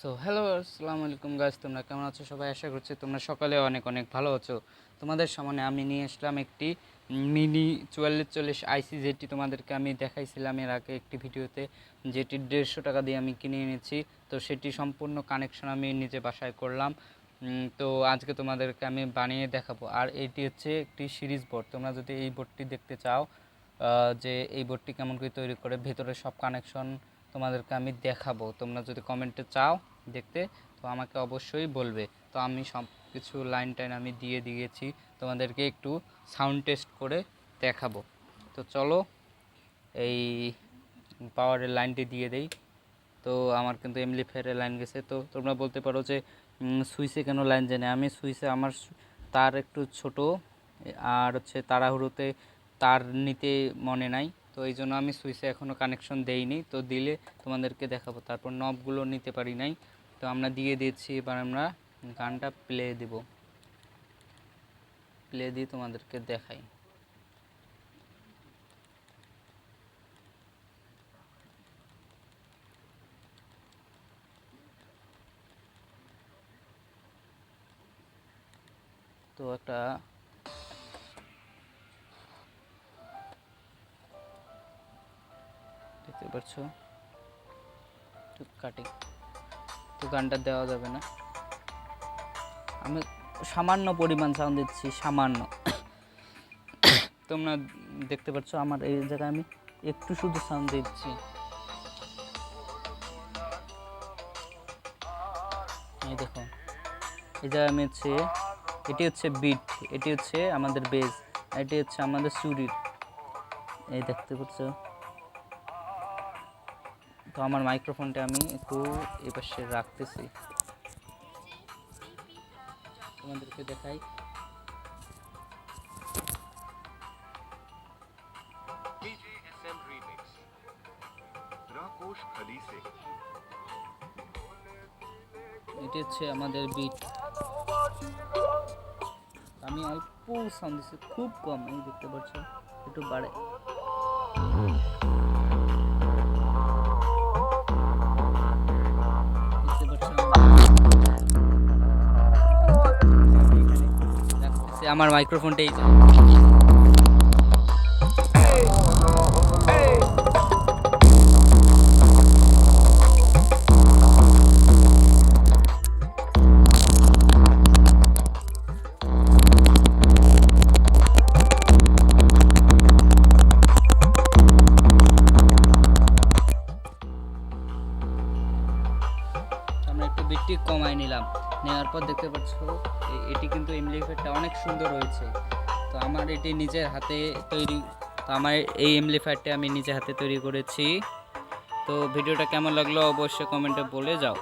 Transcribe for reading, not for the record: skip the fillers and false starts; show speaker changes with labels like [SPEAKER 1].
[SPEAKER 1] So hello, আসসালামু আলাইকুম guys, তোমরা কেমন আছো? সবাই আশা করছি তোমরা সকালে অনেক অনেক ভালো আছো। তোমাদের সামনে আমি নিয়ে আসলাম একটি মিনি 4440 আইসি, যেটি তোমাদেরকে আমি দেখাইছিলাম এর আগে একটি ভিডিওতে, যেটি 150 টাকা দিয়ে আমি কিনে এনেছি। তো সেটি সম্পূর্ণ কানেকশন আমি নিজে বাসায় করলাম। তো আজকে তোমাদেরকে আমি বানিয়ে দেখাবো। আর এটি হচ্ছে একটি সিরিজ বোর্ড। তোমরা যদি এই বোর্ডটি দেখতে চাও, যে এই বোর্ডটি কেমন করে তৈরি করে, ভেতরে সব কানেকশন তোমাদেরকে আমি দেখাবো। তোমরা যদি কমেন্টে চাও দেখতে, তো আমাকে অবশ্যই বলবে। তো আমি সব কিছু লাইন টাইন আমি দিয়ে দিয়েছি, তোমাদেরকে একটু সাউন্ড টেস্ট করে দেখাবো। তো চলো এই পাওয়ারের লাইনটি দিয়ে দেই। তো আমার কিন্তু এমপ্লিফায়ারের লাইন গেছে। তো তোমরা বলতে পারো যে সুইচে কেন লাইন জানে। আমি সুইচে আমার তার একটু ছোট, আর হচ্ছে তাড়াহুড়োতে তার নিতে মনে নাই, তো এই জন্য আমি সুইচে এখনও কানেকশন দেইনি। তো দিলে তোমাদেরকে দেখাবো। তারপর নবগুলো নিতে পারি নাই, তো আমরা দিয়ে দিয়েছি। এবার আমরা গানটা প্লে দিব, প্লে দিয়ে তোমাদেরকে দেখাই। তো একটা দেখতে পাচ্ছ, একটু কাটি। তো গানটা দেওয়া যাবে না, আমি সামান্য পরিমাণ সাউন্ড দিচ্ছি, সামান্য। তোমরা দেখতে পাচ্ছ আমার এই জায়গায় আমি একটু শুধু সাউন্ড দিচ্ছি। এই দেখো, এই জায়গায় আমি হচ্ছে, এটি হচ্ছে বিট, এটি হচ্ছে আমাদের বেজ, এটি হচ্ছে আমাদের সুরির। এই দেখতে পাচ্ছ। তো আমার মাইক্রোফোনটা আমি একটু এই পাশে রাখতেছি, তোমাদেরকে দেখাই। এটি হচ্ছে আমাদের বিট। আমি অল্প সাউন্ড দিচ্ছি, খুব কম, এই দেখতে পাচ্ছ, একটু বাড়ে। দেখতে পাচ্ছ আমার মাইক্রোফোনটা এই আমরা একটু বিটটি কমাই নিলাম। নেওয়ার পর দেখতে পাচ্ছ এটি কিন্তু এমপ্লিফায়ারটা অনেক সুন্দর হয়েছে। তো আমার এটি নিজের হাতে তৈরি, তো আমার এই এমপ্লিফায়ারটা আমি নিজের হাতে তৈরি করেছি। তো ভিডিওটা কেমন লাগলো অবশ্যই কমেন্টে বলে যাও।